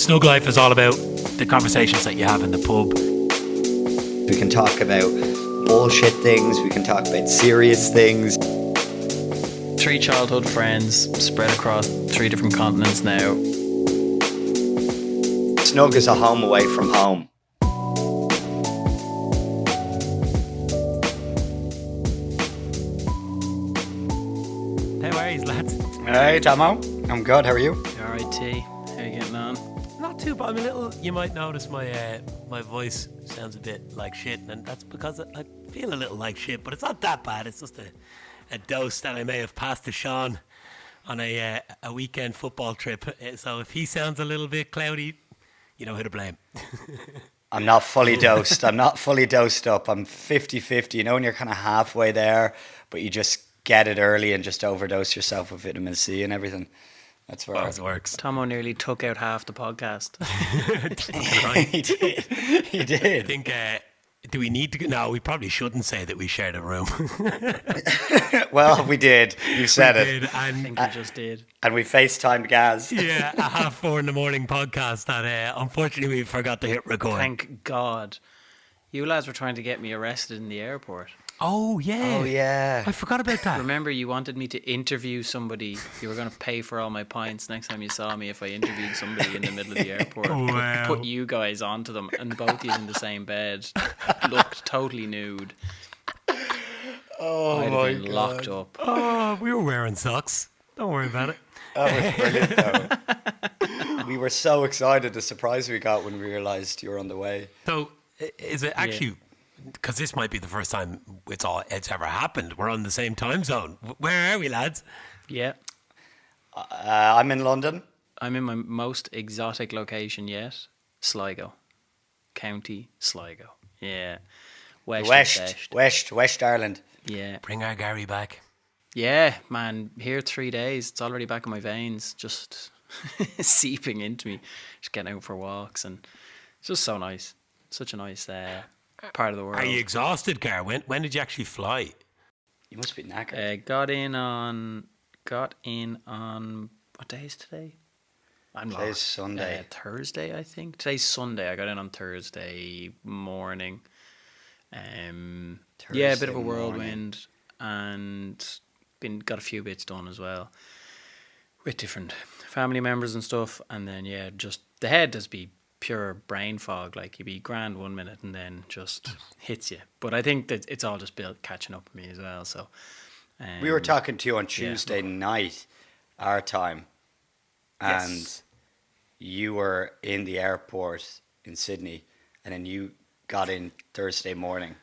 Snug Life is all about the conversations that you have in the pub. We can talk about bullshit things, we can talk about serious things. 3 childhood friends spread across 3 different continents now. Snug is a home away from home. How are you, lads? Hey, Tomo. I'm good, how are you? You alright, T? How you getting on? Not too bad. I'm a little. You might notice my voice sounds a bit like shit, and that's because I feel a little like shit. But it's not that bad. It's just a dose that I may have passed to Sean on a weekend football trip. So if he sounds a little bit cloudy, you know who to blame. I'm not fully dosed. I'm not fully dosed up. I'm 50-50. You know when you're kind of halfway there, but you just get it early and just overdose yourself with vitamin C and everything. That's where it works. Tomo nearly took out half the podcast. He did. He did. I think. Do we need to? No, we probably shouldn't say that we shared a room. Well, we did. You said We it. did, I and think we just did. And we FaceTimed Gaz. yeah, a 4:30 in the morning podcast that unfortunately we forgot to hit record. Thank God. You lads were trying to get me arrested in the airport. Oh yeah. Oh, yeah. I forgot about that. Remember, you wanted me to interview somebody. You were going to pay for all my pints next time you saw me if I interviewed somebody in the middle of the airport. Wow. Put you guys onto them, and both of you in the same bed. Looked totally nude. Oh, I'd my have been God. locked up. Oh, we were wearing socks. Don't worry about it. That was brilliant, though. We were so excited, the surprise we got when we realised you were on the way. So, is it actually? Because this might be the first time it's ever happened. We're on the same time zone. Where are we, lads? Yeah. I'm in London. I'm in my most exotic location yet, Sligo. County Sligo. Yeah. West Ireland. Yeah. Bring our Gary back. Yeah, man. Here 3 days. It's already back in my veins, just seeping into me. Just getting out for walks, and it's just so nice. Such a nice part of the world. Are you exhausted, Gar? When did you actually fly? You must be knackered. Got in on what day is today? Today's lost. Sunday. Thursday, I think. Today's Sunday. I got in on Thursday morning. Yeah, a bit of a whirlwind, and got a few bits done as well with different family members and stuff. And then just the head does be pure brain fog. Like, you be grand 1 minute and then just hits you. But I think that it's all just catching up with me as well. So We were talking to you on Tuesday night, our time, and Yes. you were in the airport in Sydney, and then you got in Thursday morning.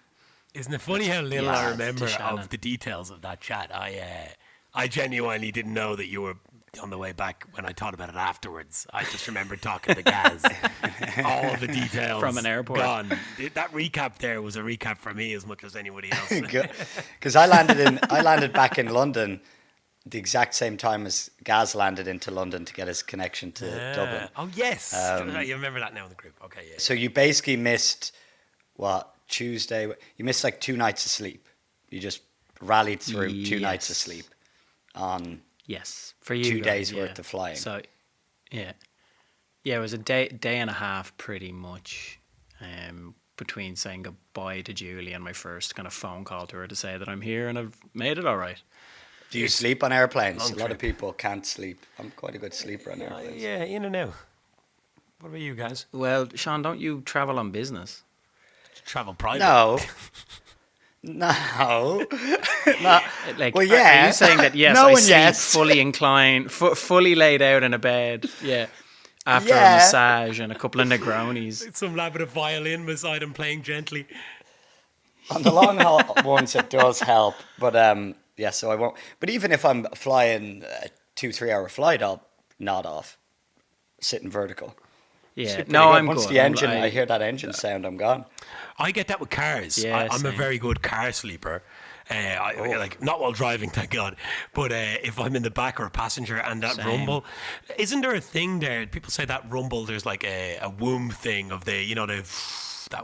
Isn't it funny how little Yeah, I remember to Shannon. of the details of that chat? I genuinely didn't know that you were on the way back when I thought about it afterwards. I just remember talking to Gaz. All the details From an airport. gone. That recap there was a recap for me as much as anybody else. Because I landed back in London the exact same time as Gaz landed into London to get his connection to Dublin. Oh yes, you remember that now in the group. Okay, yeah. So you basically missed Tuesday? You missed like 2 nights of sleep. You just rallied through 2 nights of Yes. sleep on yes, for you 2 guys, days yeah. worth of flying. So, yeah, it was a day and a half pretty much, between saying goodbye to Julie and my first kind of phone call to her to say that I'm here and I've made it all right. Do you sleep on airplanes? long A lot of trip. people can't sleep. I'm quite a good sleeper on airplanes. Yeah, in and out. What about you guys? Well, Sean, don't you travel on business? Travel private? No. No. No. Like, Well, yeah. Are you saying that? Yes, No I and sleep yes. fully inclined, fully laid out in a bed. Yeah, after Yeah. a massage and a couple of Negronis. Some lad with a violin beside him playing gently. On the long haul ones, it does help. But yeah, so I won't. But even if I'm flying a 2-3 hour flight, I'll nod off, sitting vertical. Yeah, Pretty no, good. I'm Once good. the engine, I hear that engine sound, I'm gone. I get that with cars. Yeah, I'm a same. very good car sleeper. Like not while driving, thank God. But if I'm in the back or a passenger and that Same. rumble, isn't there a thing there? People say that rumble. There's like a womb thing of the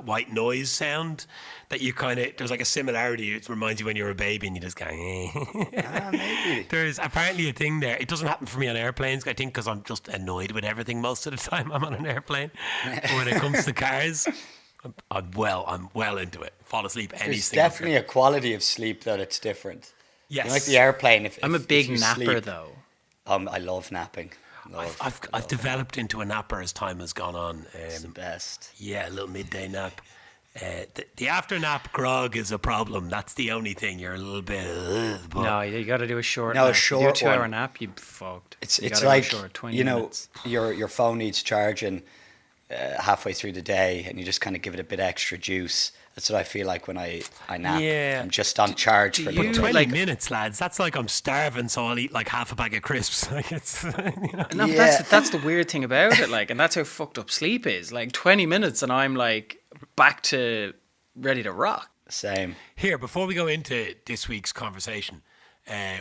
white noise sound that you kind of, there's like a similarity. It reminds you when you're a baby and you just go, Maybe. There's apparently a thing there. It doesn't happen for me on airplanes, I think, because I'm just annoyed with everything most of the time I'm on an airplane. But when it comes to cars, I'm well into it. Fall asleep any There's single definitely trip. a quality of sleep though that's different. Yes. You know, like the airplane. I'm a big you napper sleep, though. I love napping. I've developed into a napper as time has gone on. It's the best. Yeah, a little midday nap. The after nap grog is a problem. That's the only thing. You're a little bit. But No, you got to do a short. No, a nap. short You do a 2 hour one. nap, you fucked. It's You it's gotta go like short, 20 you know minutes. your phone needs charging halfway through the day, and you just kind of give it a bit extra juice. That's what I feel like when I nap. Yeah. I'm just on charge do for you- the 20 like- minutes, lads. That's like I'm starving, so I'll eat like half a bag of crisps. Like it's, No, Yeah. but that's the weird thing about it, like, and that's how fucked up sleep is. Like 20 minutes, and I'm like back to ready to rock. Same. Here, before we go into this week's conversation,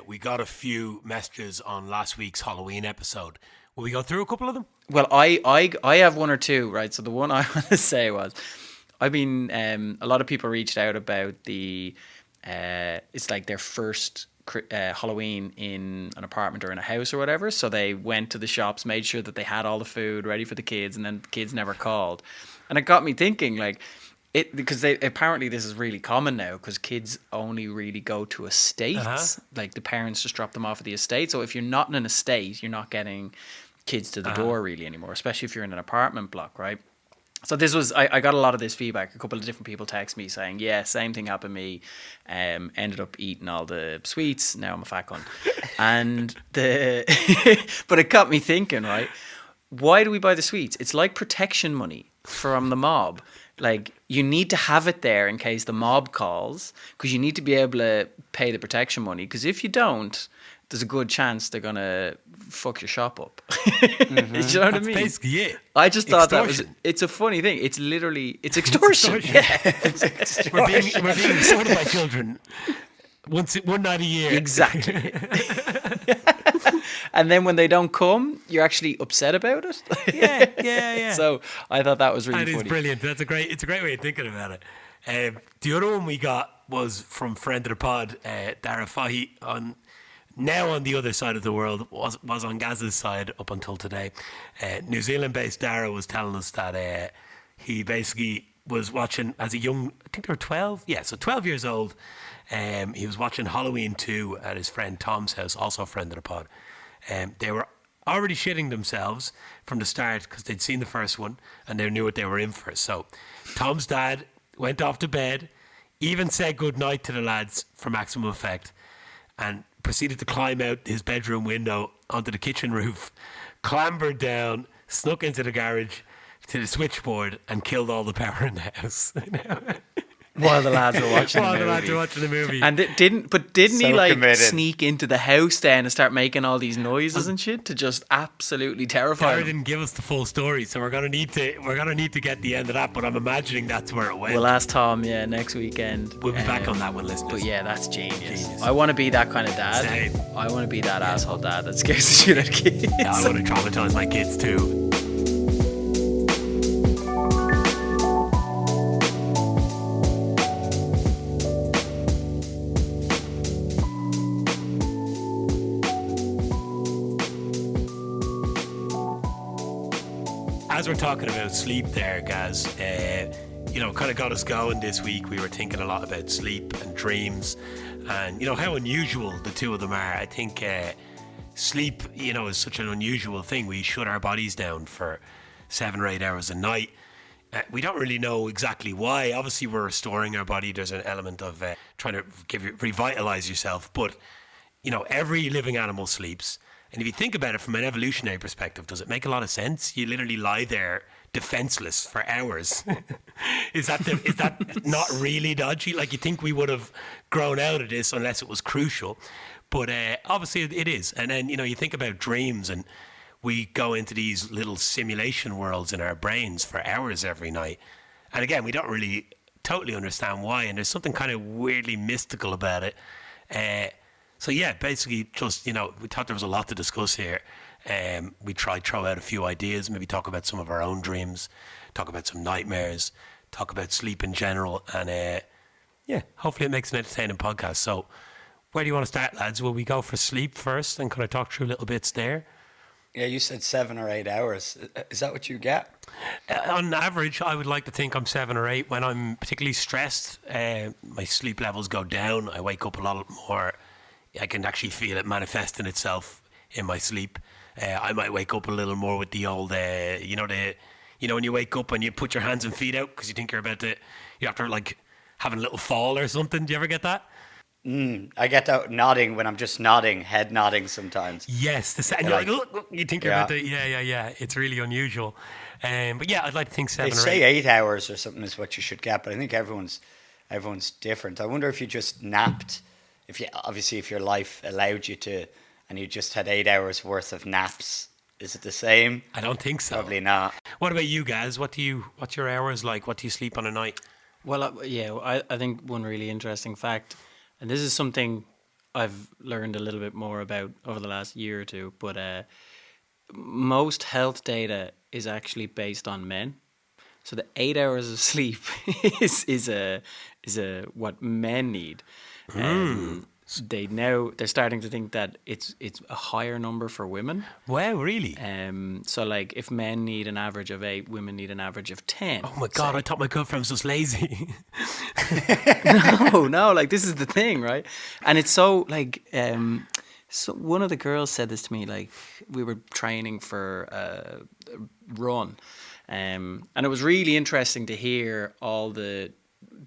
we got a few messages on last week's Halloween episode. Will we go through a couple of them? Well, I have one or two, right? So the one I want to say was, I've been a lot of people reached out about the it's like their first Halloween in an apartment or in a house or whatever. So they went to the shops, made sure that they had all the food ready for the kids, and then the kids never called. And it got me thinking, like, because they apparently this is really common now because kids only really go to estates. Like the parents just drop them off at the estate. So if you're not in an estate, you're not getting kids to the door really anymore, especially if you're in an apartment block, right? So this was, I got a lot of this feedback. A couple of different people text me saying, yeah, same thing happened to me. Ended up eating all the sweets. Now I'm a fat cunt. And but it got me thinking, right? Why do we buy the sweets? It's like protection money from the mob. Like, you need to have it there in case the mob calls, because you need to be able to pay the protection money. Because if you don't, there's a good chance they're going to fuck your shop up. Do you know what I That's mean? basically it. I just thought Extortion. it's a funny thing. It's literally, it's extortion. Yeah. We're being sorted by children one night a year. Exactly. And then when they don't come, you're actually upset about it. Yeah. So I thought that was really That is funny. brilliant. It's a great way of thinking about it. The other one we got was from friend of the pod, Dara Fahy, on the other side of the world, was on Gaz's side up until today. New Zealand-based Dara was telling us that he basically was watching as a young, I think they were 12. Yeah, so 12 years old. He was watching Halloween 2 at his friend Tom's house, also a friend of the pod. They were already shitting themselves from the start because they'd seen the first one and they knew what they were in for. So Tom's dad went off to bed, even said goodnight to the lads for maximum effect, and proceeded to climb out his bedroom window onto the kitchen roof, clambered down, snuck into the garage to the switchboard and killed all the power in the house. While the lads were watching While the the movie. lads were watching the movie. And didn't he So like committed. sneak into the house then and start making all these noises and shit to just absolutely terrify Tara them? didn't give us the full story, so we're gonna need to get the end of that. But I'm imagining that's where it went. We'll ask Tom, next weekend. We'll be back on that one, listeners. But yeah, that's genius. Genius. I want to be that kind of dad. Same. I want to be that asshole dad that scares the shit out of kids. I want to traumatize my kids too. As we're talking about sleep there, guys, kind of got us going this week. We were thinking a lot about sleep and dreams and, how unusual the two of them are. I think sleep, is such an unusual thing. We shut our bodies down for 7 or 8 hours a night. We don't really know exactly why. Obviously, we're restoring our body. There's an element of trying to revitalize yourself. But, every living animal sleeps. And if you think about it from an evolutionary perspective, does it make a lot of sense? You literally lie there defenseless for hours. Is that not really dodgy? Like, you think we would have grown out of this unless it was crucial. But obviously it is. And then, you think about dreams, and we go into these little simulation worlds in our brains for hours every night. And again, we don't really totally understand why. And there's something kind of weirdly mystical about it. So yeah, basically just, we thought there was a lot to discuss here. We tried to throw out a few ideas, maybe talk about some of our own dreams, talk about some nightmares, talk about sleep in general, and yeah, hopefully it makes an entertaining podcast. So, where do you want to start, lads? Will we go for sleep first and kind of talk through little bits there? Yeah, you said 7 or 8 hours. Is that what you get? On average, I would like to think I'm 7 or 8. When I'm particularly stressed, my sleep levels go down. I wake up a lot more. I can actually feel it manifesting itself in my sleep. I might wake up a little more with the old, when you wake up and you put your hands and feet out because you think you're after like having a little fall or something. Do you ever get that? I get that nodding when I'm just nodding, head nodding sometimes. Yes, and you're like, look, you think you're about to, yeah. It's really unusual. But yeah, I'd like to think 7 They or 8. say 8 hours or something is what you should get, but I think everyone's different. I wonder if you just napped, if your life allowed you to, and you just had 8 hours worth of naps. Is it the same? I don't think so. Probably not. What about you guys? What's your hours like? What do you sleep on a night? Well, I think one really interesting fact, and this is something I've learned a little bit more about over the last year or two, but most health data is actually based on men. So the 8 hours of sleep is what men need. They're starting to think that it's a higher number for women. Wow, really? So like if men need an average of 8, women need an average of 10. Oh my God, I thought my girlfriend was just lazy. No, like this is the thing, right? And it's so like, so one of the girls said this to me, like we were training for a run, and it was really interesting to hear all the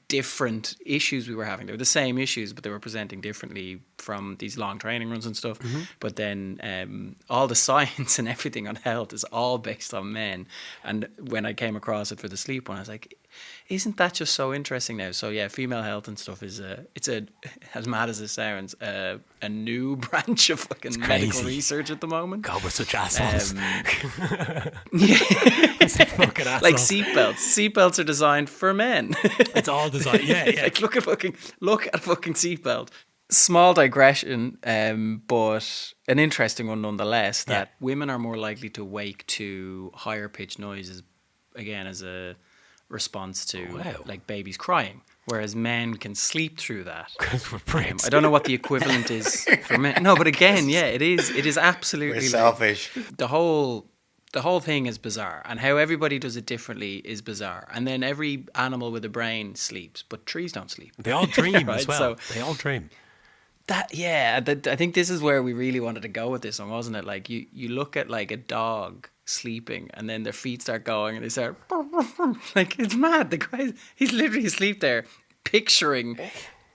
different issues we were having. They were the same issues, but they were presenting differently from these long training runs and stuff. But then all the science and everything on health is all based on men. And when I came across it for the sleep one, I was like, isn't that just so interesting now? So yeah, female health and stuff is as mad as it sounds, a new branch of fucking medical research at the moment. God, we're such assholes. Yeah. Fucking assholes. Like seatbelts. Seatbelts are designed for men. It's all designed. Yeah. Like look at a fucking seatbelt. Small digression, but an interesting one nonetheless. That women are more likely to wake to higher pitched noises, again as a response to like babies crying, whereas men can sleep through that. I don't know what the equivalent is for men. No, but again, yeah, it is absolutely We're selfish. The whole thing is bizarre, and how everybody does it differently is bizarre. And then every animal with a brain sleeps, but trees don't sleep. They all dream right? as well. So, they all dream. I think this is where we really wanted to go with this one, wasn't it? Like you look at like a dog sleeping, and then their feet start going, and they start like it's mad. The guy, he's literally asleep there, picturing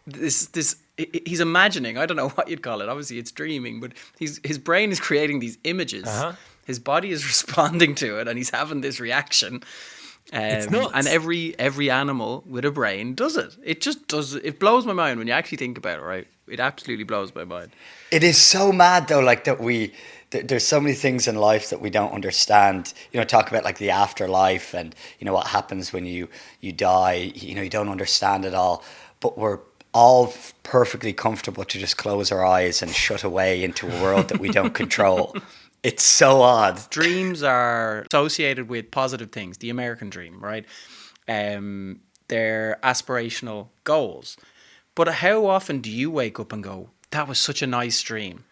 this. He's imagining. I don't know what you'd call it. Obviously, it's dreaming, but his brain is creating these images. His body is responding to it, and he's having this reaction. It's nuts. And every animal with a brain does it. It just does. It blows my mind when you actually think about it. Right? It absolutely blows my mind. It is so mad though, like that there's so many things in life that we don't understand. Talk about like the afterlife and what happens when you die. You don't understand it all, but we're all perfectly comfortable to just close our eyes and shut away into a world that we don't control. It's so odd. Dreams are associated with positive things. The American dream, right? They're aspirational goals. But how often do you wake up and go, that was such a nice dream?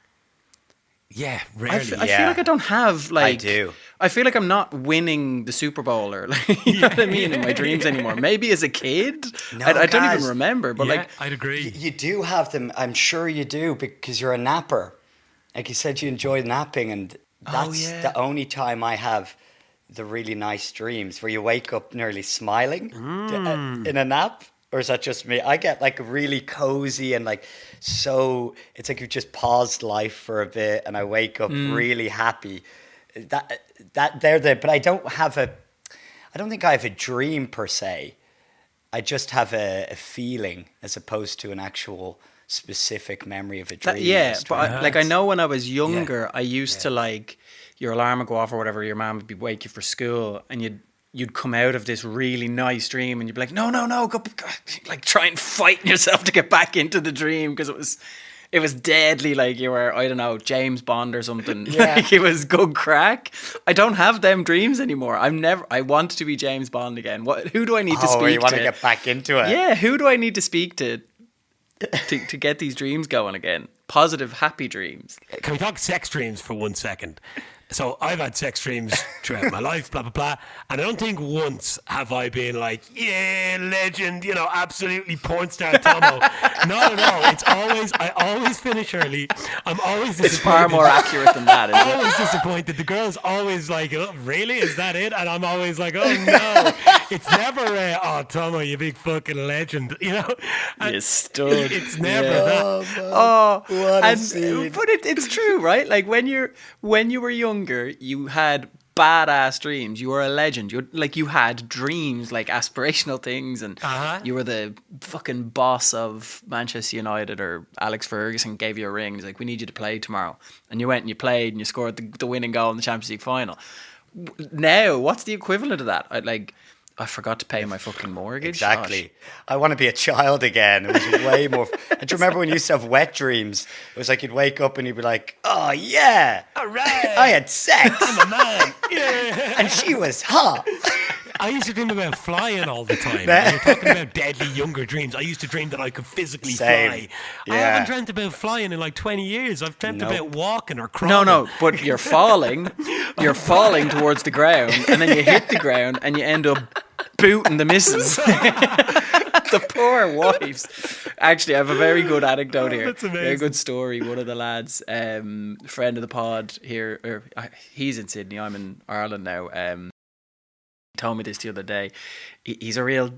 Yeah, rarely. I feel like I don't have like... I do. I feel like I'm not winning the Super Bowl or like, you know what I mean, in my dreams anymore. Maybe as a kid. No, I don't guys, even remember. But like, I'd agree. You do have them. I'm sure you do because you're a napper. Like you said, you enjoy napping, and that's the only time I have the really nice dreams where you wake up nearly smiling in a nap. Or is that just me? I get like really cozy and like so. It's like you've just paused life for a bit, and I wake up really happy. But I don't think I have a dream per se. I just have a feeling as opposed to an actual specific memory of a dream. But I know when I was younger, I used to like your alarm would go off or whatever. Your mom would be wake you for school, and you'd come out of this really nice dream, and you'd be like, no, go, like try and fight yourself to get back into the dream because it was deadly, like you were, I don't know, James Bond or something. Yeah. Like it was good crack. I don't have them dreams anymore. I want to be James Bond again. Who do I need to speak to? You want to get back into it? Yeah, who do I need to speak to get these dreams going again? Positive, happy dreams. Can we talk sex dreams for 1 second? So I've had sex dreams throughout my life, blah, blah, blah. And I don't think once have I been like, yeah, legend, absolutely porn star Tomo. No. It's always, I always finish early. I'm always disappointed. It's far more accurate than that, isn't it? Always disappointed. The girl's always like, oh, really? Is that it? And I'm always like, oh, no. It's never, oh, Tomo, you big fucking legend, And You stud. It's never that. Oh, what a scene. But it's true, right? Like when you were younger, you had badass dreams. You were a legend. You had dreams, like aspirational things, and you were the fucking boss of Manchester United, or Alex Ferguson gave you a ring. He's like, we need you to play tomorrow, and you went and you played and you scored the winning goal in the Champions League final. Now, what's the equivalent of that? I forgot to pay my fucking mortgage. Exactly. Gosh. I want to be a child again. It was way more. And do you remember when you used to have wet dreams? It was like you'd wake up and you'd be like, oh, yeah. All right. I had sex. I'm a man. Yeah. And she was hot. I used to dream about flying all the time. You're talking about deadly younger dreams. I used to dream that I could physically Same. fly. Yeah. I haven't dreamt about flying in like 20 years. I've dreamt about walking or crawling. No, but you're falling. You're falling towards the ground, and then you hit the ground, and you end up booting the missus. The poor wives. Actually, I have a very good anecdote here. That's amazing. Very good story. One of the lads, friend of the pod here, he's in Sydney. I'm in Ireland now. He told me this the other day. He's a real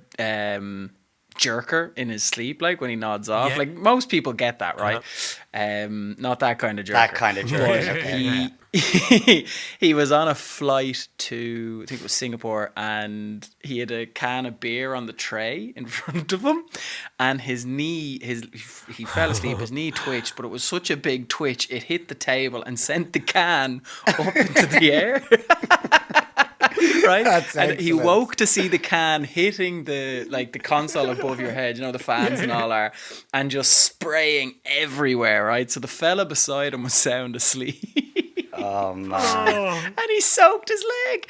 jerker in his sleep, like when he nods off. Yeah. Like most people get that, right? Not that kind of jerker. That kind of jerk. But Okay. he was on a flight to, I think it was Singapore, and he had a can of beer on the tray in front of him, and his knee, he fell asleep, his knee twitched, but it was such a big twitch, it hit the table and sent the can up into the air. Right? That's and he excellent. woke to see the can hitting the console above your head, the fans and all are, and just spraying everywhere, right? So the fella beside him was sound asleep. Oh, man. And he soaked his leg.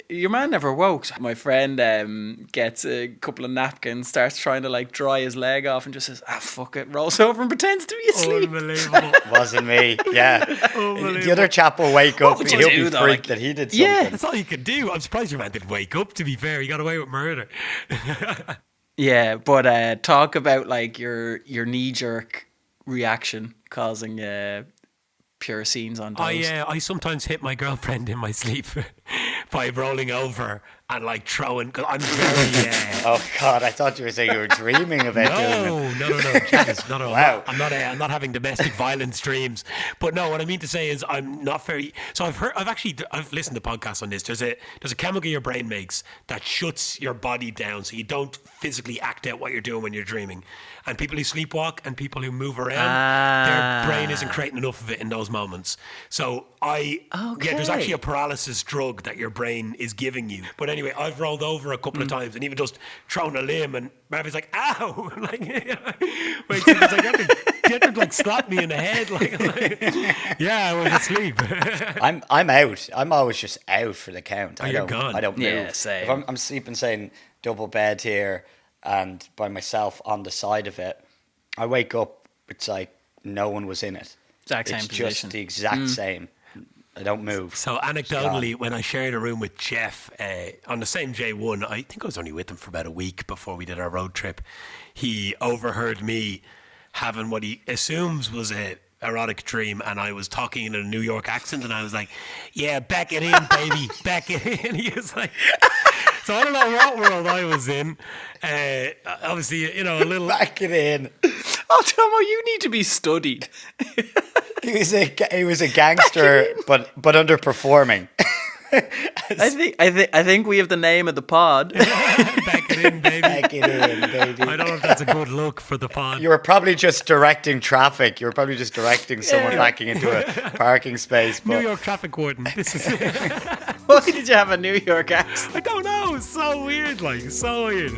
Your man never woke. My friend gets a couple of napkins, starts trying to dry his leg off, and just says, fuck it, rolls over and pretends to be asleep. Unbelievable. Wasn't me. Yeah. The other chap will wake up and would you he'll do, be though? freaked that he did something. Yeah. That's all you could do. I'm surprised your man didn't wake up, to be fair. He got away with murder. Yeah, but talk about your knee-jerk reaction causing pure scenes on those. I sometimes hit my girlfriend in my sleep by rolling over and throwing. Cause I'm very. Oh, God. I thought you were saying you were dreaming about doing it. No. Jesus, no. Wow. I'm not having domestic violence dreams. But no, what I mean to say is I'm not very. So I've listened to podcasts on this. There's a chemical your brain makes that shuts your body down, so you don't physically act out what you're doing when you're dreaming. And people who sleepwalk and people who move around, their brain isn't creating enough of it in those moments. So there's actually a paralysis drug that your brain is giving you. But anyway, I've rolled over a couple of times and even just thrown a limb, and Marvin's like, ow! She's like, you had to slap me in the head. Yeah, I was asleep. I'm out. I'm always just out for the count. You're gone. I don't move. Yeah, same. If I'm sleeping, saying double bed here and by myself on the side of it, I wake up, it's like no one was in it. Exact same it's position. just the exact same. I don't move. So anecdotally, when I shared a room with Jeff on the same J1, I think I was only with him for about a week before we did our road trip. He overheard me having what he assumes was a erotic dream, and I was talking in a New York accent, and I was like, "Yeah, back it in, baby, back it in." He was like, so I don't know what world I was in. Obviously, a little. Back it in. Oh, Tomo, you need to be studied. He was a gangster, but underperforming. I think we have the name of the pod. Back it in, baby. Back it in, baby. I don't know if that's a good look for the pod. You were probably just directing traffic. You were probably just directing someone backing into a parking space. New But York traffic warden. This is it. Why did you have a New York accent? I don't know. It's so weird, like so weird.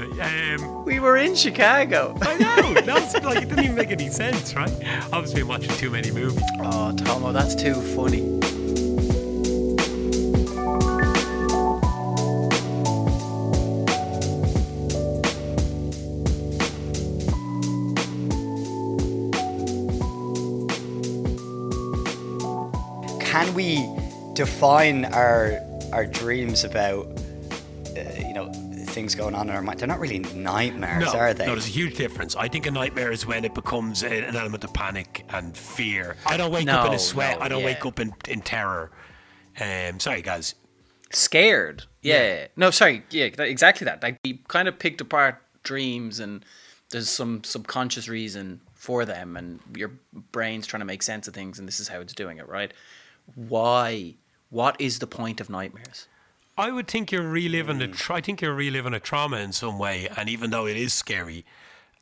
We were in Chicago. I know. Like it didn't even make any sense, right? Obviously, been watching too many movies. Oh, Tomo, that's too funny. Can we define our dreams about things going on in our mind? They're not really nightmares, are they? No, there's a huge difference. I think a nightmare is when it becomes an element of panic and fear. I don't wake up in a sweat. I don't wake up in terror. Sorry, guys. Scared. Yeah. No, sorry. Yeah, exactly that. Like, we kind of picked apart dreams, and there's some subconscious reason for them, and your brain's trying to make sense of things, and this is how it's doing it, right? Why? What is the point of nightmares? I would think you're reliving I think you're reliving a trauma in some way, and even though it is scary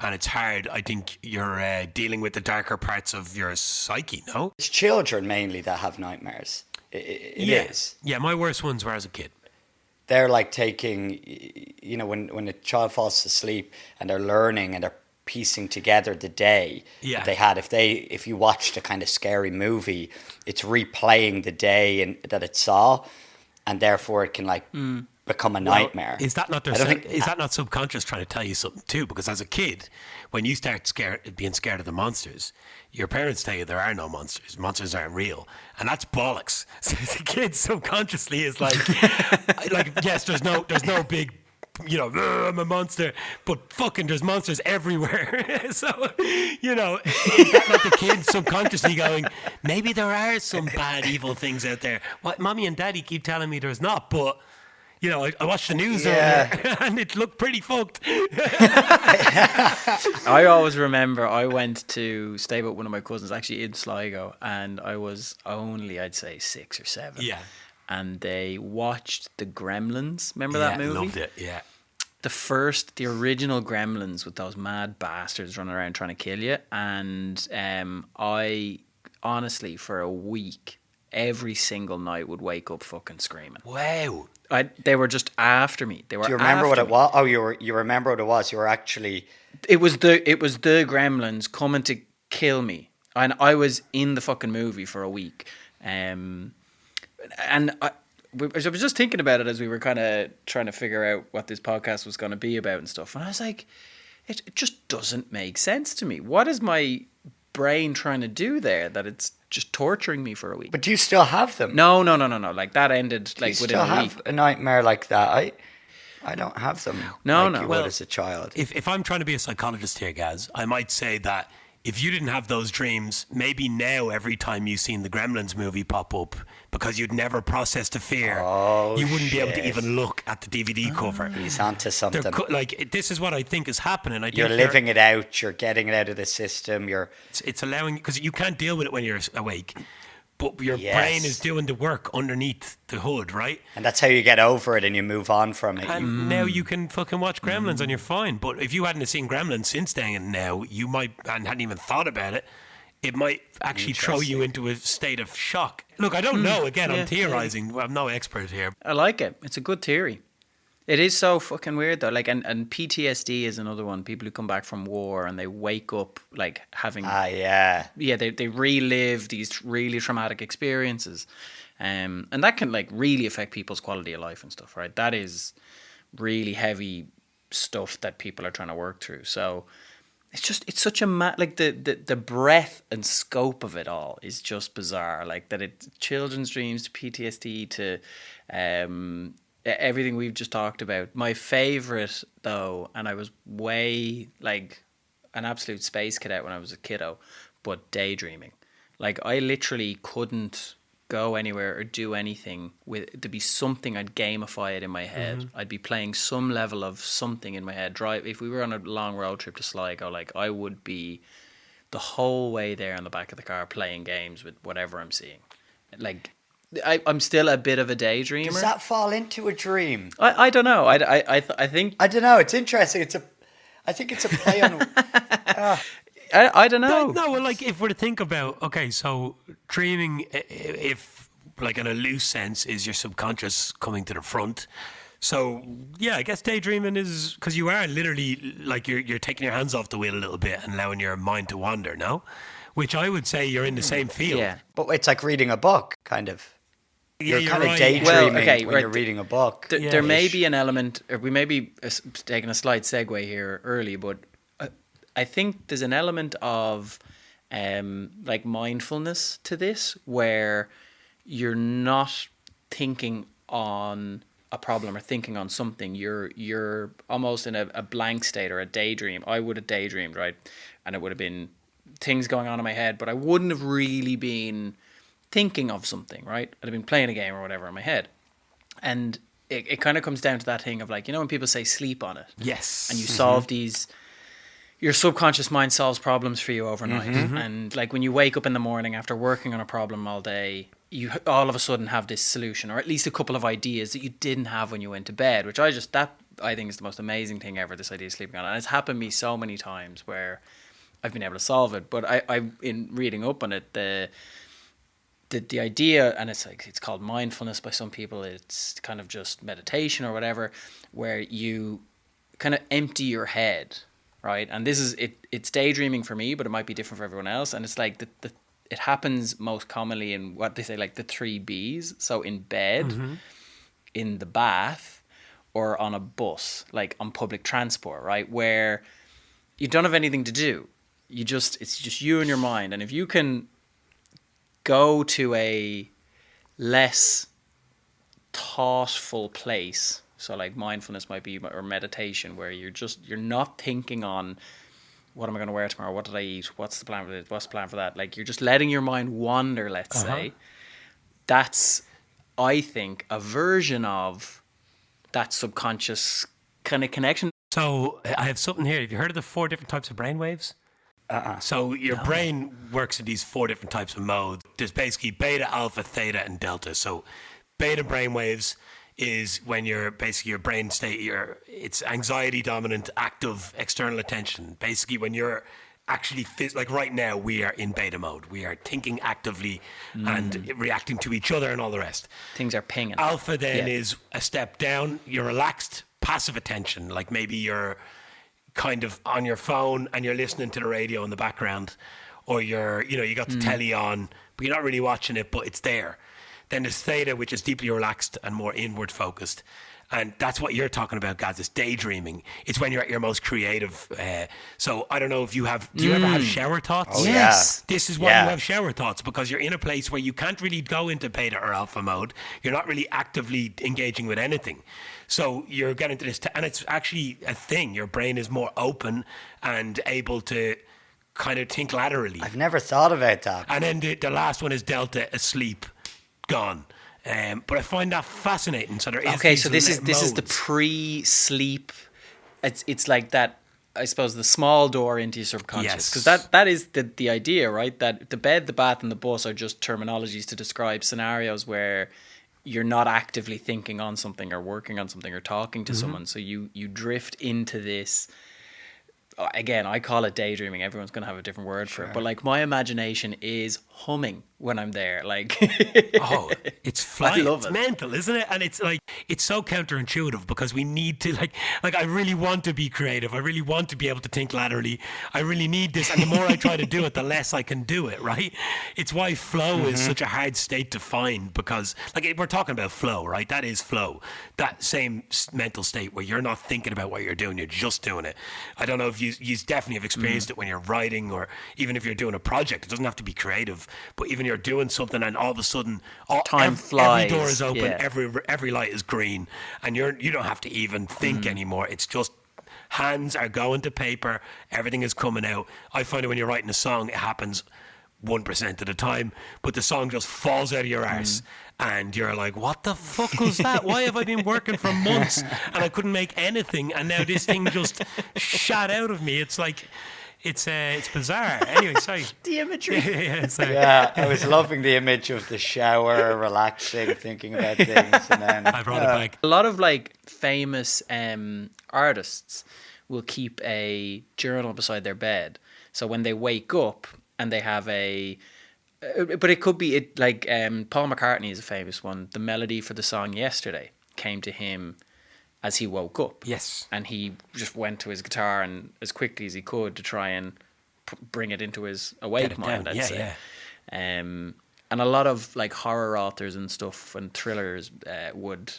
and it's hard, I think you're dealing with the darker parts of your psyche. No, it's children mainly that have nightmares. It is. Yeah, my worst ones were as a kid. They're like taking, when a child falls asleep and they're learning and they're piecing together the day that they had. If you watched a kind of scary movie, it's replaying the day that it saw, and therefore it can become a nightmare. Is that not is that not subconscious trying to tell you something too? Because as a kid, when you start being scared of the monsters, your parents tell you there are no monsters. Monsters aren't real, and that's bollocks. So the kid subconsciously is like, yes, there's no big, I'm a monster, but fucking there's monsters everywhere. So, is that not the kid subconsciously going, maybe there are some bad, evil things out there? What mommy and daddy keep telling me there's not, but, I watched the news earlier and it looked pretty fucked. I always remember I went to stay with one of my cousins, actually in Sligo, and I was only, I'd say, 6 or 7. Yeah. And they watched the Gremlins. Remember that movie? Loved it, yeah. The original Gremlins with those mad bastards running around trying to kill you. And I, honestly, for a week, every single night would wake up fucking screaming. Wow. They were just after me. They were. Do you remember what it was? Oh, you remember what it was? You were actually... It was the Gremlins coming to kill me. And I was in the fucking movie for a week. And I was just thinking about it as we were kind of trying to figure out what this podcast was going to be about and stuff. And I was like, it just doesn't make sense to me. What is my brain trying to do there that it's just torturing me for a week? But do you still have them? No. Like, that ended within a week. Do you still have a nightmare like that? I don't have them. No. You would as a child. If I'm trying to be a psychologist here, Gaz, I might say that if you didn't have those dreams, maybe now every time you've seen the Gremlins movie pop up, because you'd never processed the fear, you wouldn't be able to even look at the DVD cover. He's onto something. This is what I think is happening. You're living it out. You're getting it out of the system. It's allowing, because you can't deal with it when you're awake. But your brain is doing the work underneath the hood, right? And that's how you get over it and you move on from it. And now you can fucking watch Gremlins and you're fine. But if you hadn't seen Gremlins since then and now, you might, and hadn't even thought about it, it might actually throw you into a state of shock. Look, I don't know. Again, I'm theorizing. I'm no expert here. I like it. It's a good theory. It is so fucking weird though. Like, and PTSD is another one. People who come back from war and they wake up like having they relive these really traumatic experiences, and that can like really affect people's quality of life and stuff. Right? That is really heavy stuff that people are trying to work through. So it's such a like the breadth and scope of it all is just bizarre. Like that, it's children's dreams to PTSD to everything we've just talked about. My favorite though, and I was way like an absolute space cadet when I was a kiddo, but daydreaming. Like I literally couldn't go anywhere or do anything with to be something. I'd gamify it in my head. I'd be playing some level of something in my head. If we were on a long road trip to Sligo, like I would be the whole way there in the back of the car playing games with whatever I'm seeing. Like I'm still a bit of a daydreamer. Does that fall into a dream? I don't know. I think I don't know. It's interesting. I think it's a play on. I don't know. No, well, like if we're to think about, okay, so dreaming, if like in a loose sense, is your subconscious coming to the front. So yeah, I guess daydreaming is because you are literally like you're taking your hands off the wheel a little bit and allowing your mind to wander. No, which I would say you're in the same field. Yeah. But it's like reading a book, kind of. Yeah, You're kind right. of daydreaming when right, you're reading a book. There may be an element, or we may be taking a slight segue here early, but I think there's an element of like mindfulness to this, where you're not thinking on a problem or thinking on something. You're almost in a blank state or a daydream. I would have daydreamed, right? And it would have been things going on in my head, but I wouldn't have really been thinking of something, right? I'd have been playing a game or whatever in my head. And it kind of comes down to that thing of like, you know, when people say sleep on it. Yes. And you solve these, your subconscious mind solves problems for you overnight. And like when you wake up in the morning after working on a problem all day, you all of a sudden have this solution, or at least a couple of ideas that you didn't have when you went to bed, which I think is the most amazing thing ever, this idea of sleeping on it. And it's happened to me so many times where I've been able to solve it. But I in reading up on it, the idea, and it's called mindfulness by some people, it's kind of just meditation or whatever, where you kind of empty your head, right? And this is it's daydreaming for me, but it might be different for everyone else. And it's like it happens most commonly in what they say, like the 3 Bs. So in bed, in the bath, or on a bus, like on public transport, right? Where you don't have anything to do. It's just you and your mind. And if you can go to a less thoughtful place, so like mindfulness might be, or meditation, where you're not thinking on what am I going to wear tomorrow, what did I eat, what's the plan for this, what's the plan for that, like you're just letting your mind wander, let's say. That's, I think, a version of that subconscious kind of connection. So I have something here. Have you heard of the 4 different types of brainwaves? So your brain works in these 4 different types of modes. There's basically beta, alpha, theta, and delta. So beta brainwaves is when your brain state, it's anxiety dominant, active, external attention. Basically when you're actually, like right now, we are in beta mode. We are thinking actively and reacting to each other and all the rest. Things are pinging. Alpha then is a step down. You're relaxed, passive attention. Like maybe you're kind of on your phone and you're listening to the radio in the background, or you got the telly on, but you're not really watching it, but it's there. Then there's theta, which is deeply relaxed and more inward focused. And that's what you're talking about, guys. It's daydreaming. It's when you're at your most creative. So I don't know if do you ever have shower thoughts? Oh, Yes. This is why you have shower thoughts, because you're in a place where you can't really go into beta or alpha mode. You're not really actively engaging with anything. So you're getting to this, and it's actually a thing. Your brain is more open and able to kind of think laterally. I've never thought about that. And then the last one is delta, asleep, gone. But I find that fascinating. So there is So this is the pre-sleep. It's like that. I suppose the small door into your subconscious, because that is the idea, right? That the bed, the bath, and the bus are just terminologies to describe scenarios where you're not actively thinking on something or working on something or talking to someone. So you drift into this. Again, I call it daydreaming. Everyone's going to have a different word for it. But like my imagination is humming when I'm there. Like, it's flying. I love it's it. mental, isn't it? And it's like, it's so counterintuitive, because we need to like I really want to be creative. I really want to be able to think laterally. I really need this. And the more I try to do it, the less I can do it, right? It's why flow is such a hard state to find, because like we're talking about flow, right? That is flow. That same mental state where you're not thinking about what you're doing, you're just doing it. I don't know if you definitely have experienced it when you're writing, or even if you're doing a project. It doesn't have to be creative, but even you're doing something and all of a sudden Time flies. every door is open, Yeah. every light is green, and you don't have to even think anymore. It's just hands are going to paper, everything is coming out. I find that when you're writing a song, it happens 1% of the time, but the song just falls out of your arse. And you're like, what the fuck was that? Why have I been working for months and I couldn't make anything, and now this thing just shot out of me? It's like, it's bizarre. Anyway, sorry. The imagery. Yeah, I was loving the image of the shower, relaxing, thinking about things, and then I brought it back. A lot of like famous artists will keep a journal beside their bed. So when they wake up and they have a But it could be it like Paul McCartney is a famous one. The melody for the song Yesterday came to him as he woke up. Yes. And he just went to his guitar and as quickly as he could to try and bring it into his awake mind, I'd say. Yeah. And a lot of like horror authors and stuff and thrillers would,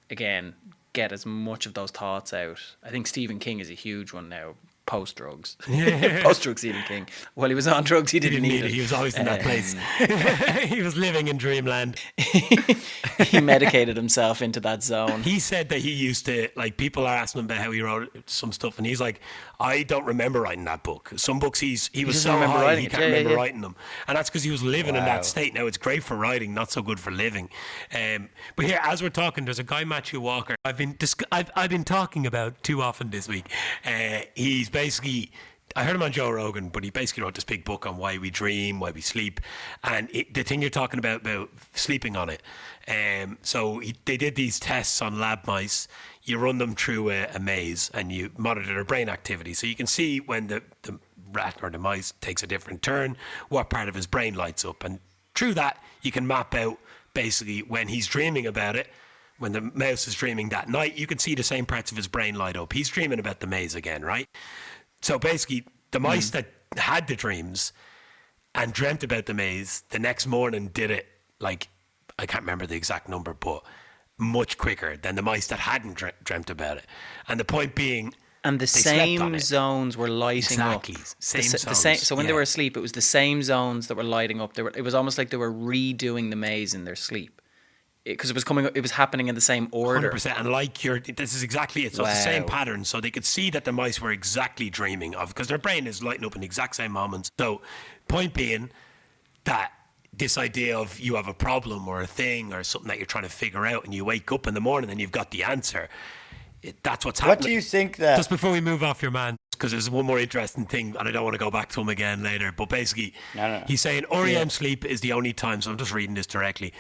again, get as much of those thoughts out. I think Stephen King is a huge one now, post-drugs. Post-drug Stephen King. While he was on drugs, he didn't need it. He was always in that place. He was living in dreamland. He medicated himself into that zone. He said that he used to, like, people are asking him about how he wrote some stuff, and he's like, I don't remember writing that book. Some books he was so high he can't remember writing them, and that's because he was living in that state. Now it's great for writing, not so good for living. But here, as we're talking, there's a guy, Matthew Walker, I've been talking about too often this week. He's basically, I heard him on Joe Rogan, but he basically wrote this big book on why we dream, why we sleep, and the thing you're talking about sleeping on it. They did these tests on lab mice. You run them through a maze and you monitor their brain activity. So you can see when the rat or the mice takes a different turn, what part of his brain lights up. And through that, you can map out basically when he's dreaming about it. When the mouse is dreaming that night, you can see the same parts of his brain light up. He's dreaming about the maze again, right? So basically, the mice that had the dreams and dreamt about the maze, the next morning did it, like, I can't remember the exact number, but much quicker than the mice that hadn't dreamt about it. And the point being, and the same zones were lighting up. Exactly, same zones. So when they were asleep, it was the same zones that were lighting up. It was almost like they were redoing the maze in their sleep. Because it was happening in the same order. 100%. And this is exactly it. So it's the same pattern. So they could see that the mice were exactly dreaming of, because their brain is lighting up in the exact same moments. So point being that this idea of you have a problem or a thing or something that you're trying to figure out, and you wake up in the morning and you've got the answer. That's what's happening. What do you think that... Just before we move off your man, because there's one more interesting thing, and I don't want to go back to him again later, but basically, he's saying REM sleep is the only time, so I'm just reading this directly.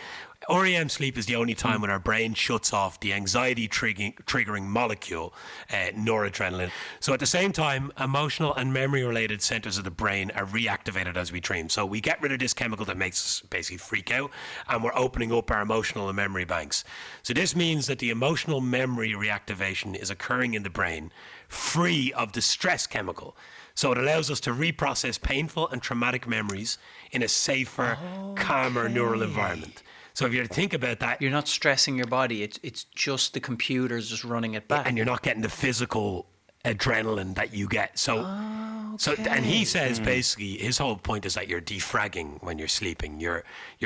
REM sleep is the only time when our brain shuts off the anxiety triggering molecule, noradrenaline. So at the same time, emotional and memory related centers of the brain are reactivated as we dream. So we get rid of this chemical that makes us basically freak out, and we're opening up our emotional and memory banks. So this means that the emotional memory reactivation is occurring in the brain, free of the stress chemical. So it allows us to reprocess painful and traumatic memories in a safer, calmer neural environment. So if you think about that, you're not stressing your body. It's just the computer's just running it back, and you're not getting the physical adrenaline that you get. And he says basically his whole point is that you're defragging when you're sleeping. Your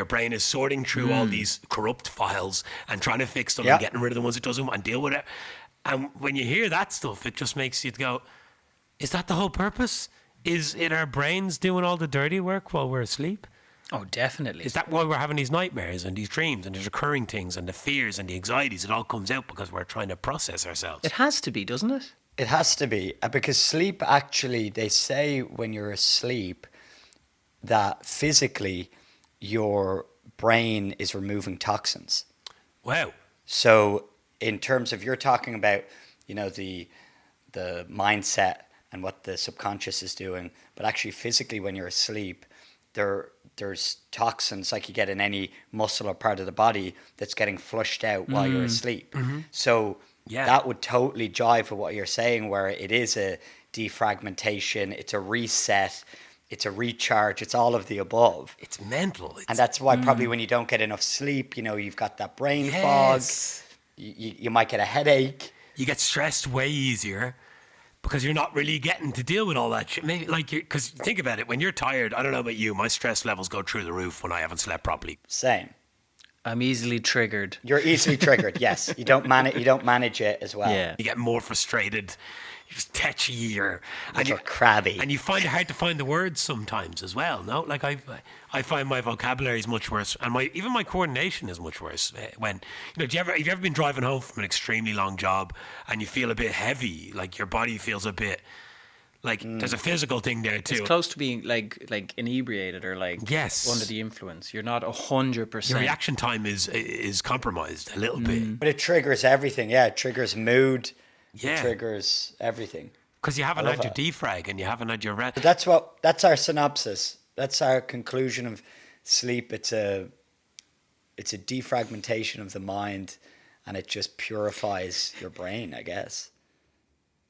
brain is sorting through all these corrupt files and trying to fix them and getting rid of the ones it doesn't want and deal with it. And when you hear that stuff, it just makes you go, is that the whole purpose? Is it our brains doing all the dirty work while we're asleep? Oh, definitely. Is that why we're having these nightmares and these dreams and these recurring things and the fears and the anxieties? It all comes out because we're trying to process ourselves. It has to be, doesn't it? It has to be. Because sleep, actually, they say when you're asleep that physically your brain is removing toxins. Wow. So in terms of, you're talking about, the mindset and what the subconscious is doing, but actually physically when you're asleep, there's toxins like you get in any muscle or part of the body that's getting flushed out while you're asleep. So that would totally jive with what you're saying, where it is a defragmentation, it's a reset, it's a recharge, it's all of the above. It's mental. And that's why probably when you don't get enough sleep, you've got that brain fog, you might get a headache. You get stressed way easier because you're not really getting to deal with all that shit. Maybe because think about it, when you're tired, I don't know about you, my stress levels go through the roof when I haven't slept properly. Same. I'm easily triggered. You're easily triggered. Yes, you don't manage it as well. Yeah, you get more frustrated. You're just tetchy, you're crabby, and you find it hard to find the words sometimes as well. No, like I find my vocabulary is much worse, and even my coordination is much worse. When have you ever been driving home from an extremely long job and you feel a bit heavy, like your body feels a bit like there's a physical thing there too. It's close to being like inebriated or under the influence. You're not 100%. Your reaction time is compromised a little bit, but it triggers everything. Yeah, it triggers mood. Yeah. It triggers everything. Because you haven't had your defrag and you haven't had your rest. That's our synopsis. That's our conclusion of sleep, it's a defragmentation of the mind, and it just purifies your brain, I guess.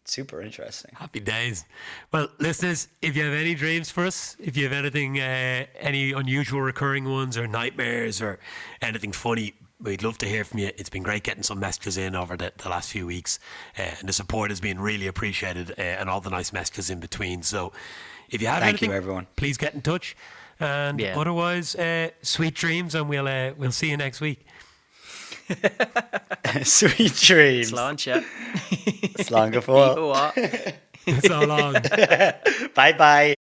Super interesting. Happy days. Well, listeners, if you have any dreams for us, if you have anything, any unusual recurring ones or nightmares or anything funny, we'd love to hear from you. It's been great getting some messages in over the last few weeks, and the support has been really appreciated, and all the nice messages in between. So if you have Thank anything, you, everyone. please get in touch. And otherwise, sweet dreams, and we'll see you next week. Sweet dreams. Sláinte. Slán go fóill. Go on. So long. Bye bye.